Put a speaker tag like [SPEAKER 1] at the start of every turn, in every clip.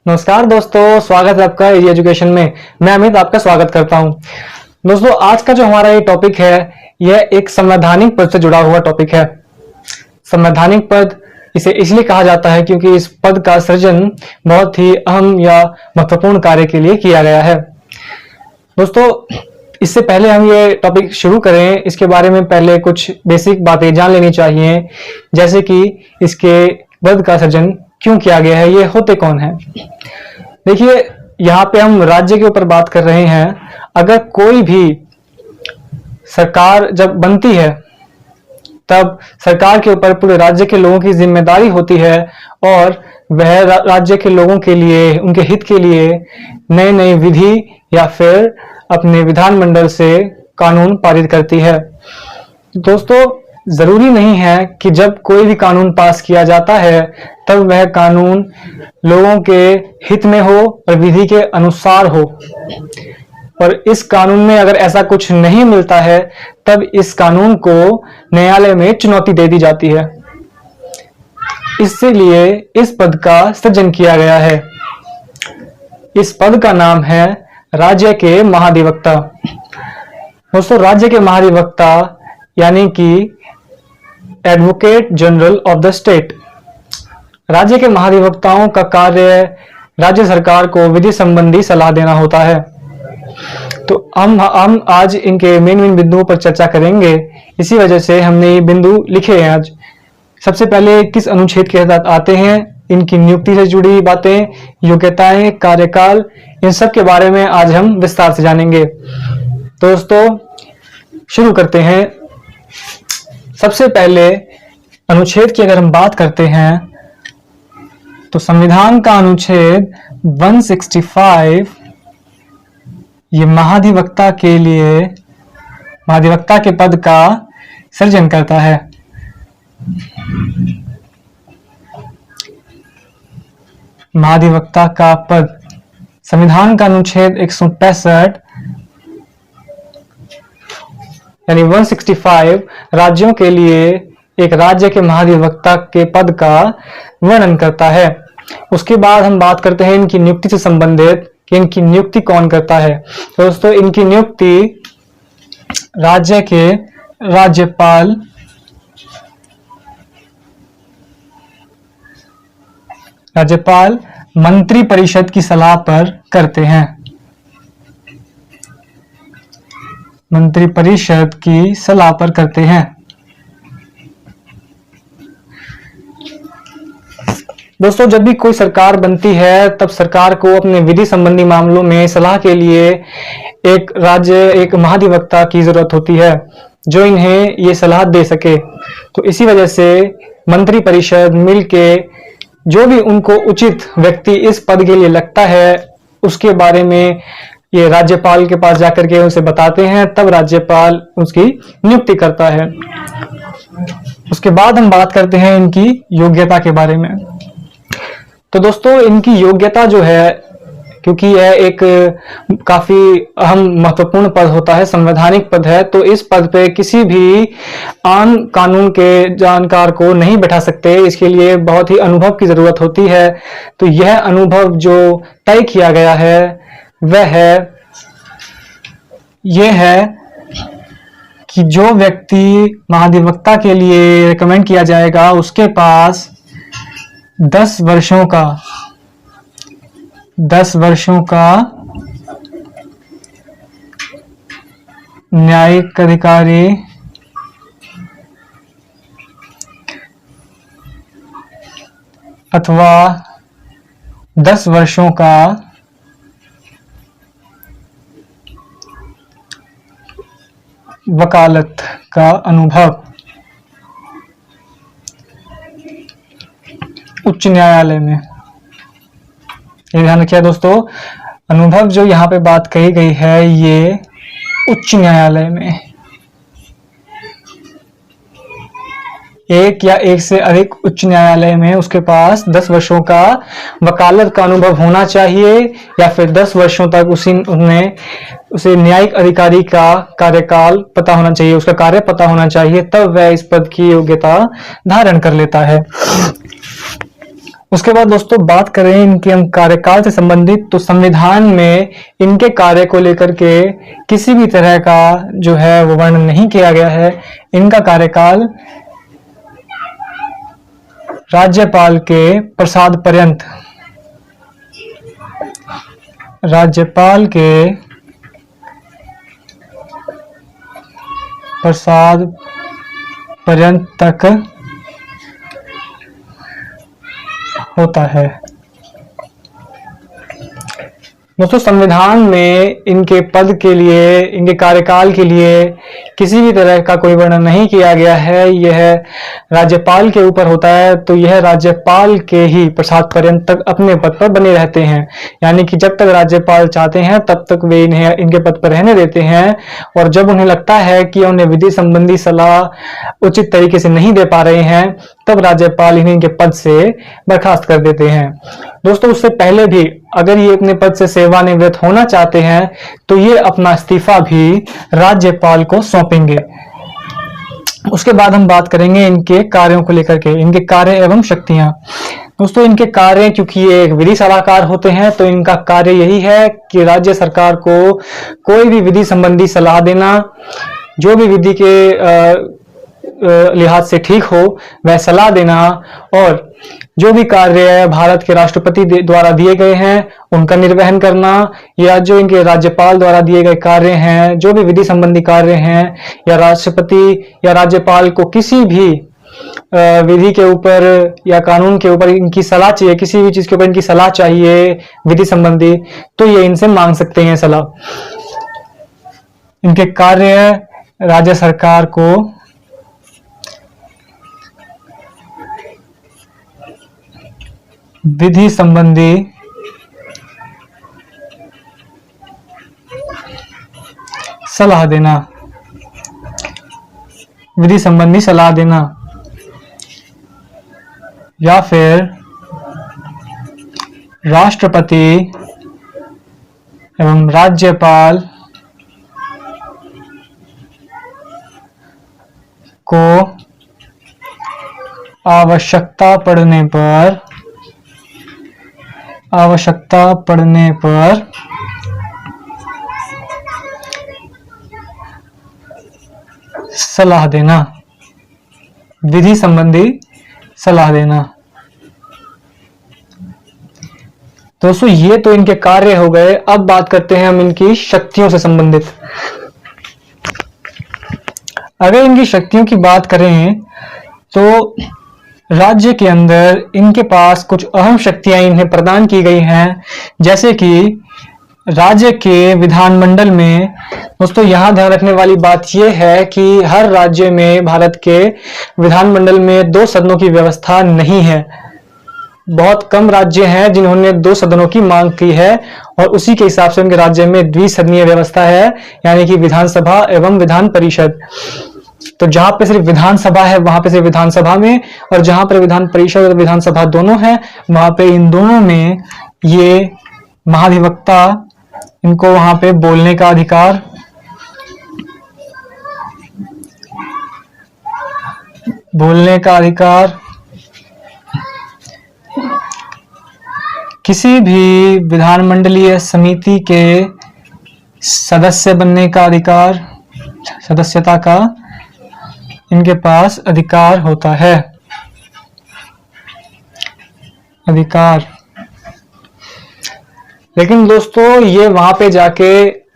[SPEAKER 1] नमस्कार दोस्तों, स्वागत है आपका इजी एजुकेशन में। मैं अमित आपका स्वागत करता हूं। दोस्तों, आज का जो हमारा ये टॉपिक है, यह एक संवैधानिक पद से जुड़ा हुआ टॉपिक है। संवैधानिक पद इसे इसलिए कहा जाता है क्योंकि इस पद का सृजन बहुत ही अहम या महत्वपूर्ण कार्य के लिए किया गया है। दोस्तों, इससे पहले हम ये टॉपिक शुरू करें, इसके बारे में पहले कुछ बेसिक बातें जान लेनी चाहिए, जैसे कि इसके पद का सृजन क्यों किया गया है, ये होते कौन है। देखिए, यहाँ पे हम राज्य के ऊपर बात कर रहे हैं। अगर कोई भी सरकार जब बनती है, तब सरकार के ऊपर पूरे राज्य के लोगों की जिम्मेदारी होती है और वह राज्य के लोगों के लिए, उनके हित के लिए नई नई विधि या फिर अपने विधानमंडल से कानून पारित करती है। दोस्तों, जरूरी नहीं है कि जब कोई भी कानून पास किया जाता है तब वह कानून लोगों के हित में हो और विधि के अनुसार हो। और इस कानून में अगर ऐसा कुछ नहीं मिलता है तब इस कानून को न्यायालय में चुनौती दे दी जाती है। इसलिए इस पद का सृजन किया गया है। इस पद का नाम है राज्य के महाधिवक्ता। दोस्तों, राज्य के महाधिवक्ता यानी कि advocate general of the state. राज्य के महाधिवक्ताओं का कार्य राज्य सरकार को विधि संबंधी सलाह देना होता है। तो हम आज इनके मेन बिंदुओं पर चर्चा करेंगे। इसी वजह से हमने ये बिंदु लिखे हैं आज। सबसे पहले किस अनुच्छेद के तहत आते हैं, इनकी नियुक्ति से जुड़ी बातें, योग्यताएं, कार्यकाल, इन सब के बारे में आज हम विस्तार से जानेंगे। दोस्तों, शुरू करते हैं। सबसे पहले अनुच्छेद की अगर हम बात करते हैं तो संविधान का अनुच्छेद 165 ये महाधिवक्ता के लिए, महाधिवक्ता के पद का सृजन करता है। महाधिवक्ता का पद संविधान का अनुच्छेद 165 यानी 165 राज्यों के लिए एक राज्य के महाधिवक्ता के पद का वर्णन करता है। उसके बाद हम बात करते हैं इनकी नियुक्ति से संबंधित कि इनकी नियुक्ति कौन करता है। दोस्तों, इनकी नियुक्ति राज्य के राज्यपाल मंत्री परिषद की सलाह पर करते हैं। मंत्री परिषद की सलाह पर करते हैं। दोस्तों, जब भी कोई सरकार बनती है तब सरकार को अपने विधि संबंधी मामलों में सलाह के लिए एक महाधिवक्ता की जरूरत होती है जो इन्हें ये सलाह दे सके। तो इसी वजह से मंत्री परिषद मिलके जो भी उनको उचित व्यक्ति इस पद के लिए लगता है उसके बारे में ये राज्यपाल के पास जाकर के उसे बताते हैं, तब राज्यपाल उसकी नियुक्ति करता है। उसके बाद हम बात करते हैं इनकी योग्यता के बारे में। तो दोस्तों, इनकी योग्यता जो है, क्योंकि यह एक काफी अहम महत्वपूर्ण पद होता है, संवैधानिक पद है, तो इस पद पे किसी भी आम कानून के जानकार को नहीं बैठा सकते। इसके लिए बहुत ही अनुभव की जरूरत होती है। तो यह अनुभव जो तय किया गया है वह यह है कि जो व्यक्ति महाधिवक्ता के लिए रिकमेंड किया जाएगा उसके पास 10 वर्षों का न्यायिक अधिकारी अथवा 10 वर्षों का वकालत का अनुभव उच्च न्यायालय में। ये ध्यान रखिए दोस्तों, अनुभव जो यहाँ पे बात कही गई है ये उच्च न्यायालय में, एक या एक से अधिक उच्च न्यायालय में उसके पास 10 वर्षों का वकालत का अनुभव होना चाहिए या फिर 10 वर्षों तक उसे न्यायिक अधिकारी का कार्यकाल पता होना चाहिए, उसका कार्य पता होना चाहिए, तब वह इस पद की योग्यता धारण कर लेता है। उसके बाद दोस्तों बात करें इनके हम कार्यकाल से संबंधित, तो संविधान में इनके कार्य को लेकर के किसी भी तरह का जो है वो वर्णन नहीं किया गया है। इनका कार्यकाल राज्यपाल के प्रसाद पर्यंत, राज्यपाल के प्रसाद पर्यंत तक होता है। दोस्तों संविधान में इनके पद के लिए, इनके कार्यकाल के लिए किसी भी तरह का कोई वर्णन नहीं किया गया है। यह राज्यपाल के ऊपर होता है, तो यह राज्यपाल के ही प्रसाद पर्यंत तक अपने पद पर बने रहते हैं। यानी कि जब तक राज्यपाल चाहते हैं तब तक वे इन्हें इनके पद पर रहने देते हैं, और जब उन्हें लगता है कि उन्हें विधि संबंधी सलाह उचित तरीके से नहीं दे पा रहे हैं, तब राज्यपाल इन्हें इनके पद से बर्खास्त कर देते हैं। दोस्तों उससे पहले भी अगर ये अपने पद से सेवानिवृत्त होना चाहते हैं तो ये अपना इस्तीफा भी राज्यपाल को सौंपेंगे। उसके बाद हम बात करेंगे इनके कार्यों को लेकर के, इनके कार्य एवं शक्तियां। दोस्तों इनके कार्य, क्योंकि ये एक विधि सलाहकार होते हैं, तो इनका कार्य यही है कि राज्य सरकार को कोई भी विधि संबंधी सलाह देना, जो भी विधि के लिहाज से ठीक हो वह सलाह देना, और जो भी कार्य भारत के राष्ट्रपति द्वारा दिए गए हैं उनका निर्वहन करना, या जो इनके राज्यपाल द्वारा दिए गए कार्य हैं, जो भी विधि संबंधी कार्य हैं, या राष्ट्रपति या राज्यपाल को किसी भी विधि के ऊपर या कानून के ऊपर इनकी सलाह चाहिए, किसी भी चीज के ऊपर इनकी सलाह चाहिए विधि संबंधी, तो ये इनसे मांग सकते हैं सलाह। इनके कार्य राज्य सरकार को विधि संबंधी सलाह देना, विधि संबंधी सलाह देना, या फिर राष्ट्रपति एवं राज्यपाल को आवश्यकता पड़ने पर सलाह देना, विधि संबंधी सलाह देना। दोस्तों ये तो इनके कार्य हो गए। अब बात करते हैं हम इनकी शक्तियों से संबंधित। अगर इनकी शक्तियों की बात करें तो राज्य के अंदर इनके पास कुछ अहम शक्तियां इन्हें प्रदान की गई हैं, जैसे कि राज्य के विधानमंडल में। दोस्तों यहाँ ध्यान रखने वाली बात यह है कि हर राज्य में, भारत के विधानमंडल में 2 सदनों की व्यवस्था नहीं है। बहुत कम राज्य हैं जिन्होंने 2 सदनों की मांग की है, और उसी के हिसाब से उनके राज्य में द्विसदनीय व्यवस्था है, यानी कि विधानसभा एवं विधान परिषद। तो जहां पे सिर्फ विधानसभा है वहां पे सिर्फ विधानसभा में, और जहां पर विधान परिषद और विधानसभा दोनों है वहां पे इन दोनों में ये महाधिवक्ता, इनको वहां पे बोलने का अधिकार, किसी भी विधानमंडलीय समिति के सदस्य बनने का अधिकार, सदस्यता का इनके पास अधिकार होता है। लेकिन दोस्तों ये वहां पे जाके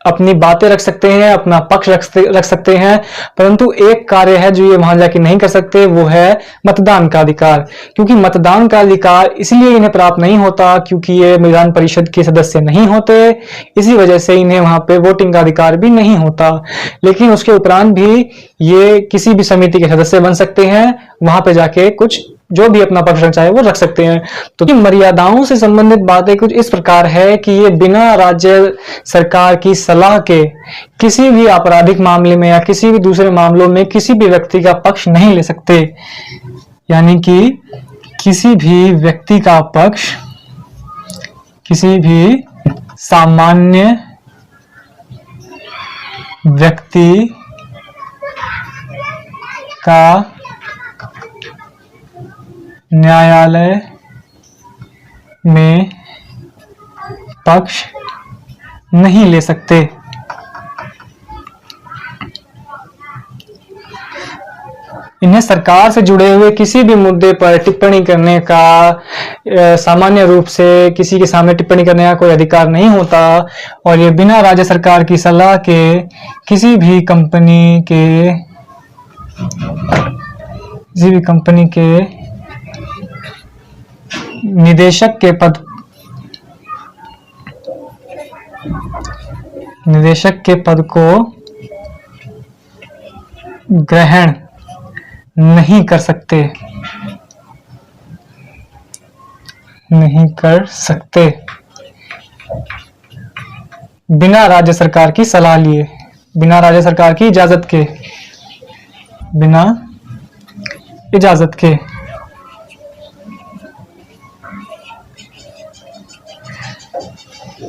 [SPEAKER 1] अपनी बातें रख सकते हैं, अपना पक्ष रख सकते हैं, परंतु एक कार्य है जो ये वहां जाके नहीं कर सकते, वो है मतदान का अधिकार। क्योंकि मतदान का अधिकार इसलिए इन्हें प्राप्त नहीं होता क्योंकि ये विधान परिषद के सदस्य नहीं होते, इसी वजह से इन्हें वहां पे वोटिंग का अधिकार भी नहीं होता। लेकिन उसके उपरांत भी ये किसी भी समिति के सदस्य बन सकते हैं, वहां पे जाके कुछ जो भी अपना पक्ष चाहे वो रख सकते हैं। तो मर्यादाओं से संबंधित बातें कुछ इस प्रकार है कि ये बिना राज्य सरकार की सलाह के किसी भी आपराधिक मामले में या किसी भी दूसरे मामलों में किसी भी व्यक्ति का पक्ष नहीं ले सकते। यानी कि किसी भी व्यक्ति का पक्ष किसी भी सामान्य व्यक्ति का न्यायालय में पक्ष नहीं ले सकते। इन्हें सरकार से जुड़े हुए किसी भी मुद्दे पर टिप्पणी करने का सामान्य रूप से किसी के सामने टिप्पणी करने का कोई अधिकार नहीं होता, और ये बिना राज्य सरकार की सलाह के किसी भी कंपनी के निदेशक के पद को ग्रहण नहीं कर सकते। बिना राज्य सरकार की सलाह लिए, बिना राज्य सरकार की इजाजत के,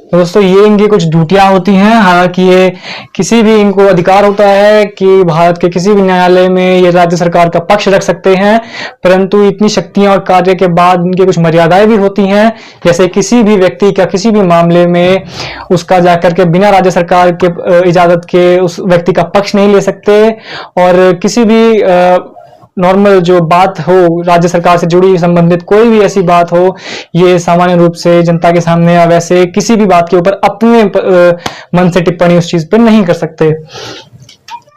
[SPEAKER 1] तो दोस्तों ये इनकी कुछ ड्यूटियां होती हैं। हालांकि ये किसी भी इनको अधिकार होता है कि भारत के किसी भी न्यायालय में ये राज्य सरकार का पक्ष रख सकते हैं, परंतु इतनी शक्तियां और कार्य के बाद इनकी कुछ मर्यादाएं भी होती हैं। जैसे किसी भी व्यक्ति का किसी भी मामले में उसका जाकर के बिना राज्य सरकार के इजाजत के उस व्यक्ति का पक्ष नहीं ले सकते, और किसी भी नॉर्मल जो बात हो राज्य सरकार से जुड़ी संबंधित कोई भी ऐसी बात हो, ये सामान्य रूप से जनता के सामने या वैसे किसी भी बात के ऊपर अपने मन से टिप्पणी उस चीज पर नहीं कर सकते।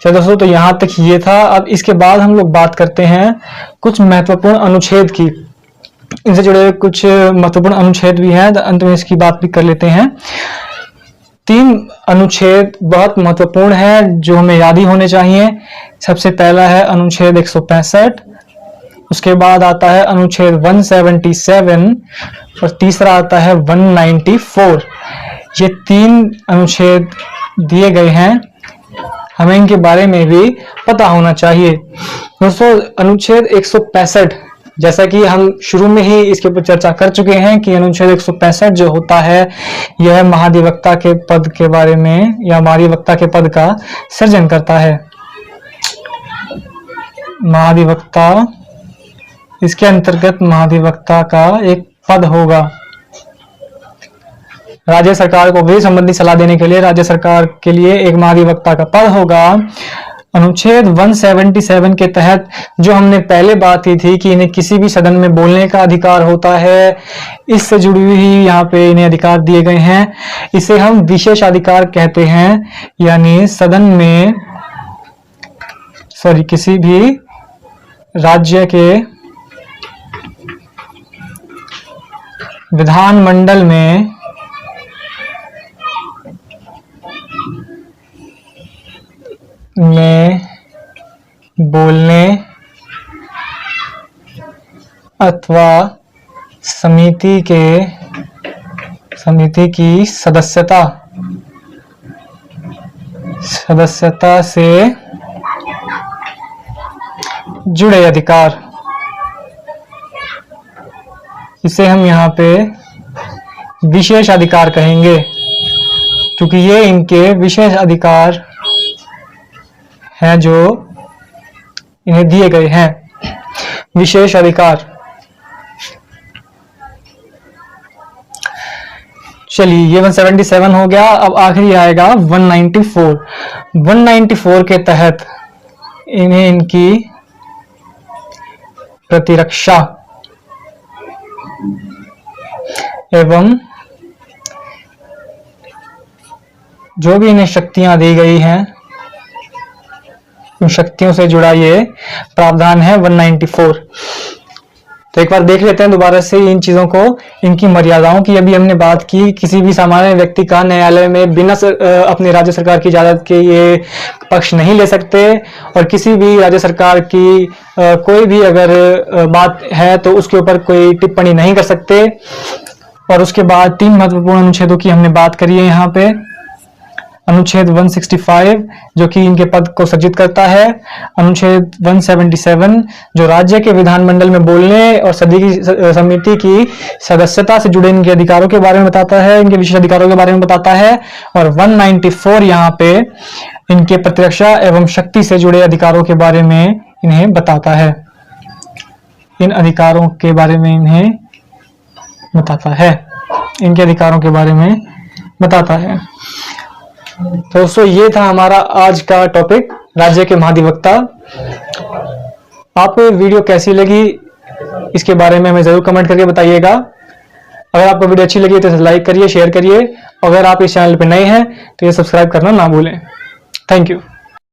[SPEAKER 1] चलो दोस्तों, तो यहां तक ये था। अब इसके बाद हम लोग बात करते हैं कुछ महत्वपूर्ण अनुच्छेद की। इनसे जुड़े कुछ महत्वपूर्ण अनुच्छेद भी हैं, तो अंत में इसकी बात भी कर लेते हैं। 3 अनुच्छेद बहुत महत्वपूर्ण है जो हमें याद ही होने चाहिए। सबसे पहला है अनुच्छेद 165, उसके बाद आता है अनुच्छेद 177 और तीसरा आता है 194। ये 3 अनुच्छेद दिए गए हैं, हमें इनके बारे में भी पता होना चाहिए। दोस्तों, अनुच्छेद 165, जैसा कि हम शुरू में ही इसके ऊपर चर्चा कर चुके हैं कि अनुच्छेद 165 जो होता है यह महाधिवक्ता के पद के बारे में या महाधिवक्ता के पद का सृजन करता है। महाधिवक्ता, इसके अंतर्गत महाधिवक्ता का एक पद होगा। राज्य सरकार को विधि संबंधी सलाह देने के लिए राज्य सरकार के लिए एक महाधिवक्ता का पद होगा। अनुच्छेद 177 के तहत जो हमने पहले बात की थी कि इन्हें किसी भी सदन में बोलने का अधिकार होता है, इससे जुड़ी हुई यहाँ पे इन्हें अधिकार दिए गए हैं। इसे हम विशेष अधिकार कहते हैं, यानी सदन में किसी भी राज्य के विधानमंडल में बोलने अथवा समिति की सदस्यता से जुड़े अधिकार, इसे हम यहाँ पे विशेष अधिकार कहेंगे, क्योंकि ये इनके विशेष अधिकार हैं जो इन्हें दिए गए हैं। विशेष अधिकार। चलिए, ये 177 हो गया। अब आखिरी आएगा 194। 194 के तहत इन्हें इनकी प्रतिरक्षा एवं जो भी इन्हें शक्तियां दी गई हैं उन शक्तियों से जुड़ा ये प्रावधान है 194। तो एक बार देख लेते हैं दोबारा से इन चीजों को, इनकी मर्यादाओं की। अभी हमने बात की किसी भी सामान्य व्यक्ति का न्यायालय में बिना अपनी राज्य सरकार की इजाजत के ये पक्ष नहीं ले सकते, और किसी भी राज्य सरकार की कोई भी अगर बात है तो उसके ऊपर कोई टिप्पणी नहीं कर सकते। और उसके बाद 3 महत्वपूर्ण अनुच्छेदों की हमने बात करी है यहाँ पे। अनुच्छेद 165 जो कि इनके पद को सृजित करता है। अनुच्छेद 177 जो राज्य के विधानमंडल में बोलने और समिति की सदस्यता से जुड़े इनके अधिकारों के बारे में बताता है, इनके विशेष अधिकारों के बारे में बताता है। और 194 यहाँ पे इनके प्रतिरक्षा एवं शक्ति से जुड़े अधिकारों के बारे में इन्हें बताता है। इन अधिकारों के बारे में इन्हें बताता है, इनके अधिकारों के बारे में बताता है। तो दोस्तों ये था हमारा आज का टॉपिक, राज्य के महाधिवक्ता। आपको वीडियो कैसी लगी इसके बारे में हमें जरूर कमेंट करके बताइएगा। अगर आपको वीडियो अच्छी लगी तो इसे लाइक करिए, शेयर करिए। अगर आप इस चैनल पर नए हैं तो ये सब्सक्राइब करना ना भूलें। Thank you.